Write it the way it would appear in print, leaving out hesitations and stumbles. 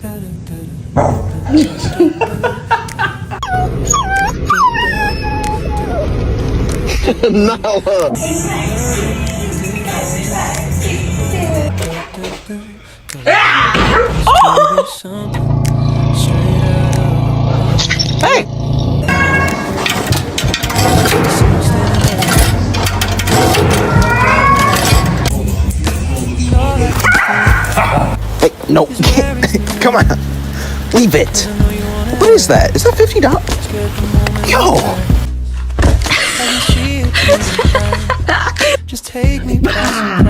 Hey! Hey, no. Come on. Leave it. What is that? Is that $50? Yo! Just take me by surprise.